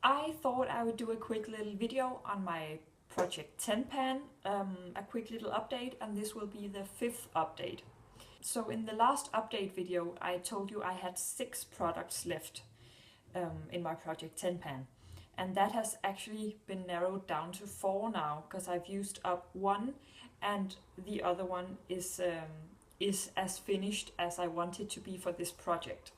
I thought I would do a quick little video on my Project 10 pan, a quick little update, and this will be the 5th update. So in the last update video I told you I had 6 products left in my Project 10 pan, and that has actually been narrowed down to 4 now, because I've used up 1 and the other one is as finished as I want it to be for this project.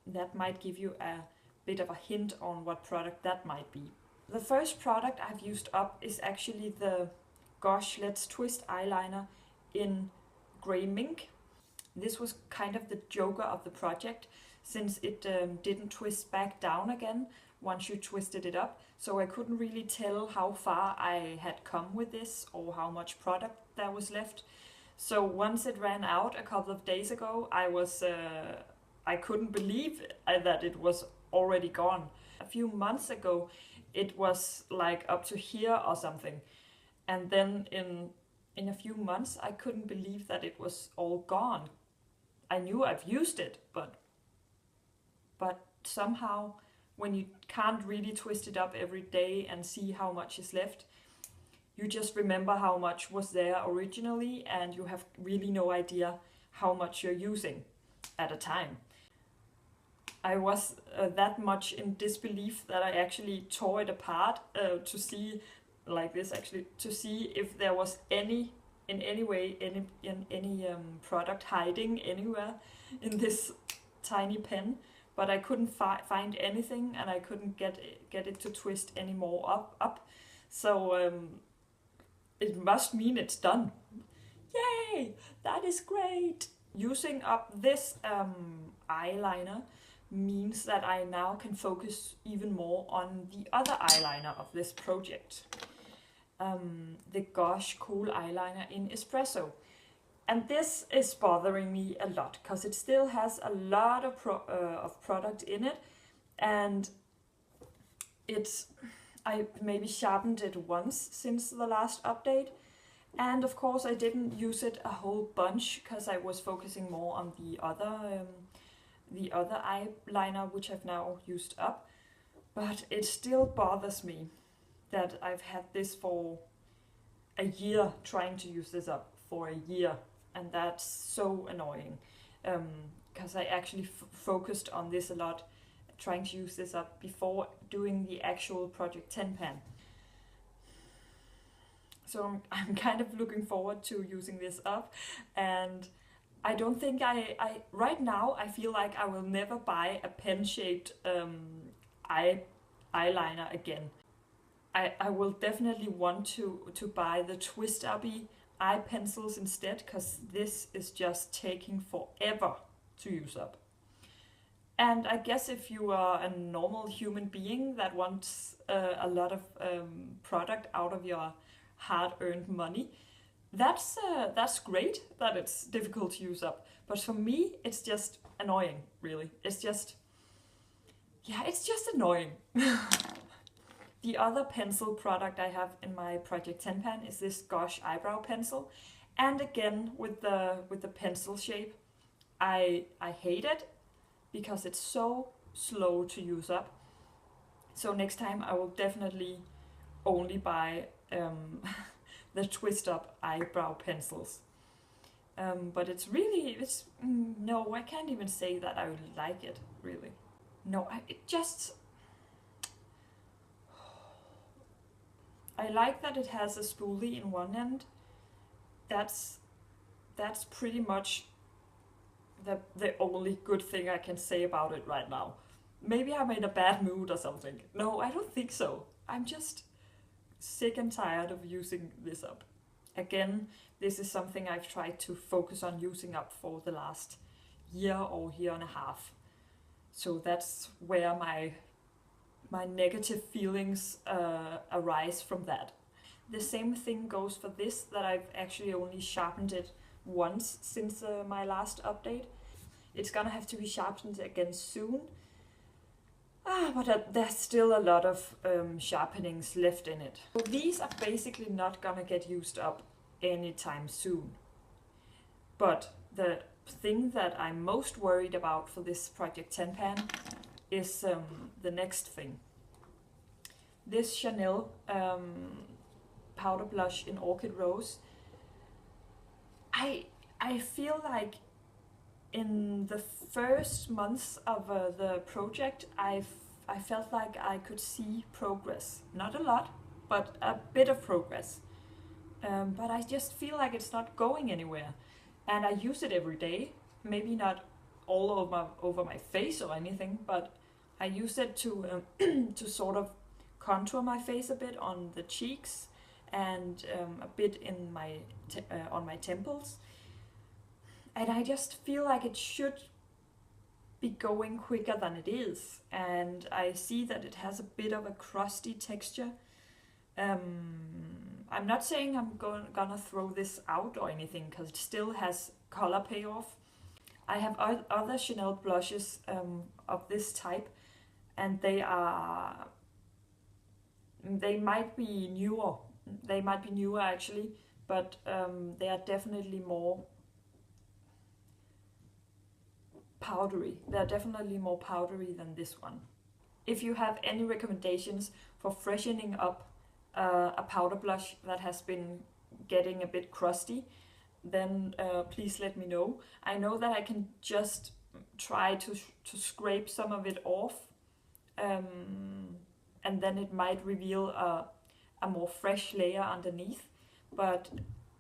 That might give you a bit of a hint on what product that might be. The first product I've used up is actually the Gosh Let's Twist eyeliner in grey Mink. This was kind of the joker of the project, since it didn't twist back down again once you twisted it up, so I couldn't really tell how far I had come with this or how much product there was left. So once it ran out a couple of days ago, I couldn't believe that it was already gone. A few months ago it was like up to here or something, and then in a few months I couldn't believe that it was all gone. I knew I've used it, but somehow when you can't really twist it up every day and see how much is left, you just remember how much was there originally, and you have really no idea how much you're using at a time. I was that much in disbelief that I actually tore it apart to see, like this actually, to see if there was in any way any product hiding anywhere in this tiny pen, but I couldn't find anything, and I couldn't get it to twist any more up. So it must mean it's done. Yay! That is great! Using up this eyeliner means that I now can focus even more on the other eyeliner of this project, the Gosh Kohl eyeliner in Expresso. And this is bothering me a lot, because it still has a lot of product in it, and I maybe sharpened it once since the last update, and of course I didn't use it a whole bunch because I was focusing more on the other eyeliner, which I've now used up. But it still bothers me that I've had this for a year, trying to use this up for a year, and that's so annoying, because I actually focused on this a lot, trying to use this up before doing the actual Project 10 pan. So I'm kind of looking forward to using this up, and I don't think I right now I feel like I will never buy a pen-shaped eyeliner again. I will definitely want to buy the twist-uppy eye pencils instead, because this is just taking forever to use up. And I guess if you are a normal human being that wants a lot of product out of your hard-earned money, that's great that it's difficult to use up. But for me, it's just annoying, really. It's just annoying. The other pencil product I have in my Project 10 pan is this Gosh Eyebrow pencil. And again, with the pencil shape, I hate it because it's so slow to use up. So next time I will definitely only buy the twist up eyebrow pencils. But no, I can't even say that I would like it, really. No, I like that it has a spoolie in one end. That's pretty much the only good thing I can say about it right now. Maybe I'm in a bad mood or something. No, I don't think so. I'm just sick and tired of using this up. Again, this is something I've tried to focus on using up for the last year or year and a half. So that's where my negative feelings arise from that. The same thing goes for this, that I've actually only sharpened it once since my last update. It's gonna have to be sharpened again soon. But there's still a lot of sharpenings left in it. So these are basically not gonna get used up anytime soon. But the thing that I'm most worried about for this Project 10 pan is the next thing. this Chanel powder blush in Orchid Rose. I feel like in the first months of the project, I felt like I could see progress. Not a lot, but a bit of progress. But I just feel like it's not going anywhere. And I use it every day. Maybe not all over my face or anything, but I use it to to sort of contour my face a bit on the cheeks and a bit in my on my temples. And I just feel like it should be going quicker than it is. And I see that it has a bit of a crusty texture. I'm not saying I'm gonna throw this out or anything, because it still has color payoff. I have other Chanel blushes of this type, and they might be newer. They might be newer actually, but they are definitely more powdery. They're definitely more powdery than this one. If you have any recommendations for freshening up a powder blush that has been getting a bit crusty, then please let me know. I know that I can just try to scrape some of it off, and then it might reveal a more fresh layer underneath. But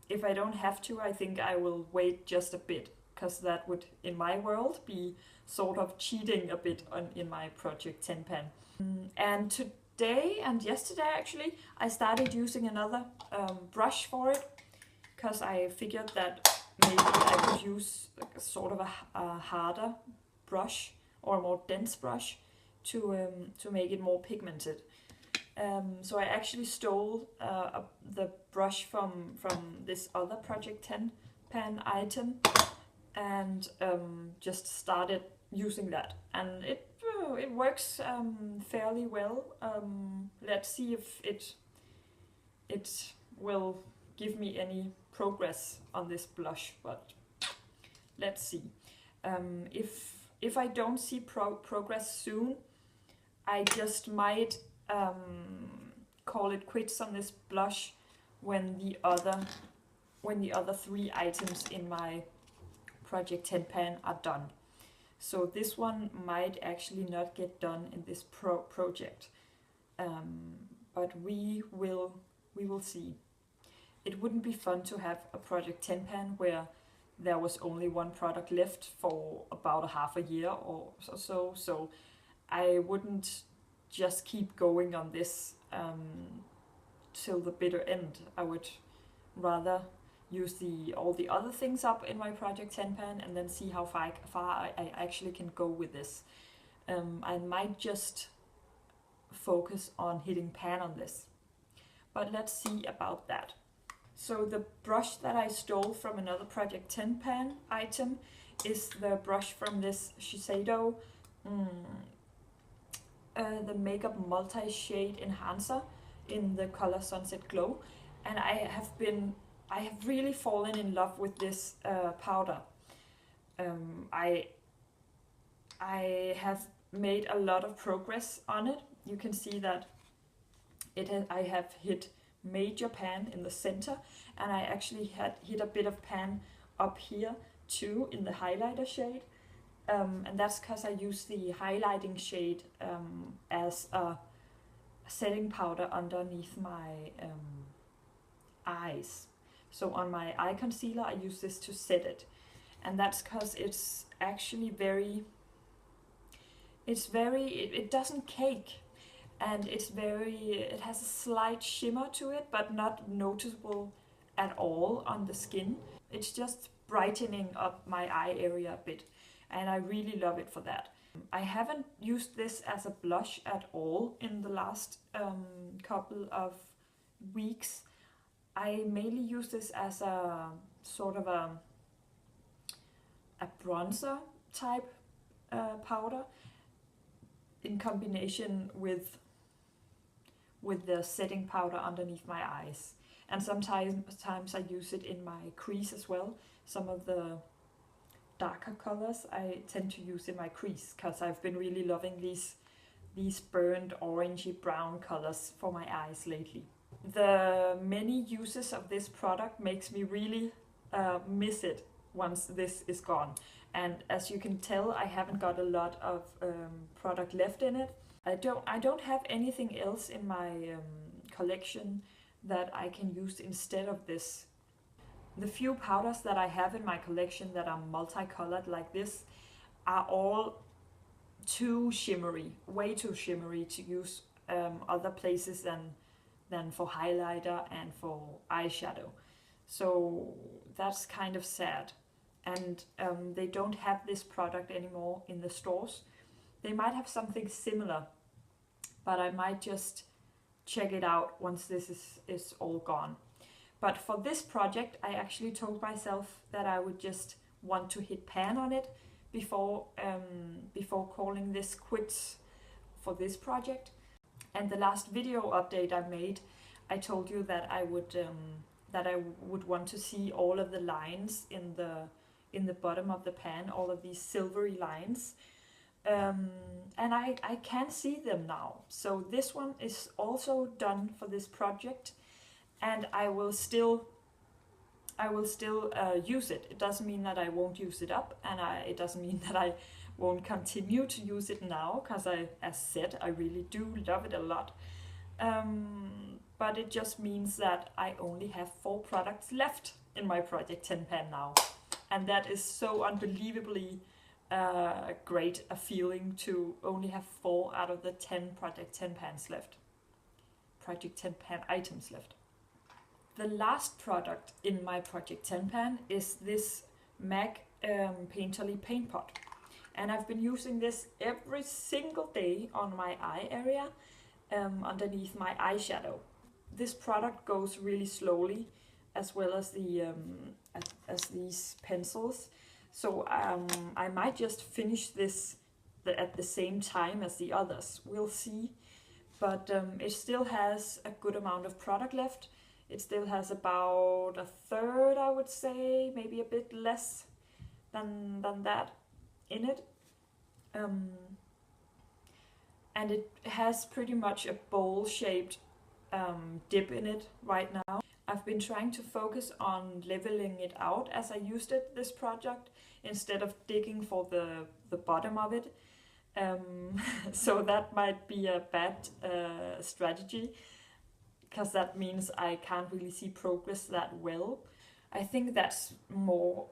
if I don't have to, I think I will wait just a bit, because that would, in my world, be sort of cheating a bit in my Project 10 pan. And today and yesterday actually, I started using another brush for it, because I figured that maybe I could use sort of a harder brush or a more dense brush to make it more pigmented. So I actually stole the brush from this other Project 10 pan item, and just started using that, and it works fairly well. Let's see if it will give me any progress on this blush, but let's see. If I don't see progress soon, I just might call it quits on this blush when the other 3 items in my Project 10 pan are done. So this one might actually not get done in this project, but we will see. It wouldn't be fun to have a Project 10 pan where there was only one product left for about a half a year or so. So I wouldn't just keep going on this till the bitter end. I would rather use all the other things up in my Project 10 pan and then see how far I actually can go with this. I might just focus on hitting pan on this, but let's see about that. So the brush that I stole from another Project 10 pan item is the brush from this Shiseido, the Makeup Multi-Shade Enhancer in the color Sunset Glow, and I have really fallen in love with this powder. I have made a lot of progress on it. You can see that I have hit major pan in the center, and I actually had hit a bit of pan up here too in the highlighter shade, and that's because I use the highlighting shade as a setting powder underneath my eyes. So on my eye concealer I use this to set it, and that's because it's actually it doesn't cake, and it has a slight shimmer to it, but not noticeable at all on the skin. It's just brightening up my eye area a bit, and I really love it for that. I haven't used this as a blush at all in the last couple of weeks. I mainly use this as a sort of a bronzer type powder in combination with the setting powder underneath my eyes. And sometimes I use it in my crease as well. Some of the darker colors I tend to use in my crease, because I've been really loving these these burnt orangey brown colors for my eyes lately. The many uses of this product makes me really miss it once this is gone. And as you can tell, I haven't got a lot of product left in it. I don't have anything else in my collection that I can use instead of this. The few powders that I have in my collection that are multicolored like this are all too shimmery, way too shimmery to use other places than for highlighter and for eyeshadow. So that's kind of sad. And they don't have this product anymore in the stores. They might have something similar, but I might just check it out once this is all gone. But for this project, I actually told myself that I would just want to hit pan on it before calling this quits for this project. And the last video update I made, I told you that I would want to see all of the lines in the bottom of the pan, all of these silvery lines. And I can see them now. So this one is also done for this project, and I will still use it. It doesn't mean that I won't use it up, and it doesn't mean that I won't continue to use it now, because as said, I really do love it a lot. But it just means that I only have 4 products left in my Project 10 pan now, and that is so unbelievably great a feeling to only have 4 out of the 10 Project 10 pans left. Project 10 pan items left. The last product in my Project 10 pan is this MAC Painterly Paint Pot. And I've been using this every single day on my eye area, underneath my eyeshadow. This product goes really slowly, as well as as these pencils. So I might just finish this at the same time as the others. We'll see. But it still has a good amount of product left. It still has about a third, I would say, maybe a bit less than that in it. And it has pretty much a bowl-shaped dip in it right now. I've been trying to focus on leveling it out as I used this project, instead of digging for the bottom of it. So that might be a bad strategy, because that means I can't really see progress that well. I think that's more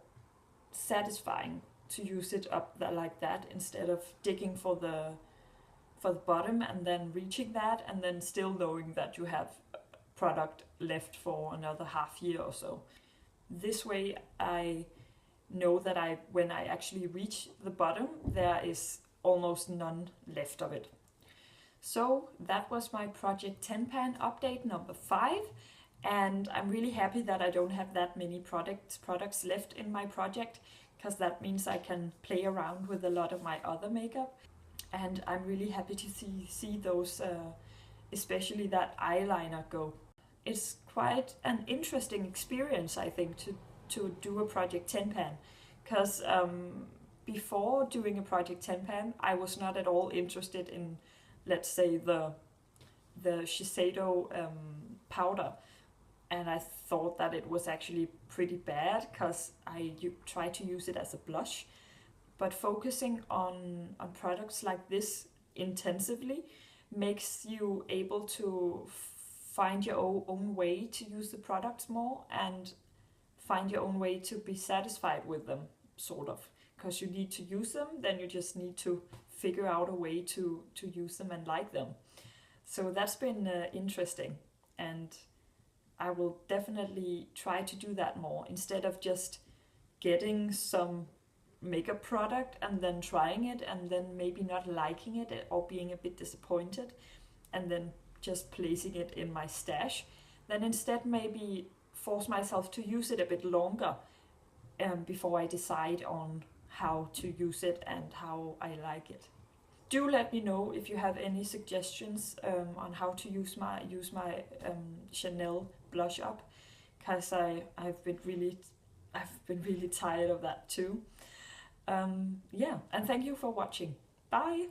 satisfying to use it up like that, instead of digging for the bottom and then reaching that, and then still knowing that you have product left for another half year or so. This way I know that when I actually reach the bottom, there is almost none left of it. So that was my Project 10 pan update number 5, and I'm really happy that I don't have that many products left in my project, because that means I can play around with a lot of my other makeup. And I'm really happy to see those, especially that eyeliner go. It's quite an interesting experience, I think, to do a Project 10 pan, because before doing a Project 10 pan, I was not at all interested in, let's say, the Shiseido powder, and I thought that it was actually pretty bad, because I tried to use it as a blush. But focusing on products like this intensively makes you able to find your own way to use the products more, and find your own way to be satisfied with them, sort of. Because you need to use them, then you just need to figure out a way to use them and like them. So that's been interesting, and I will definitely try to do that more, instead of just getting some makeup product and then trying it and then maybe not liking it or being a bit disappointed and then just placing it in my stash. Then instead maybe force myself to use it a bit longer before I decide on how to use it and how I like it. Do let me know if you have any suggestions on how to use my Chanel blush up, because I've been really tired of that too. Yeah, and thank you for watching. Bye!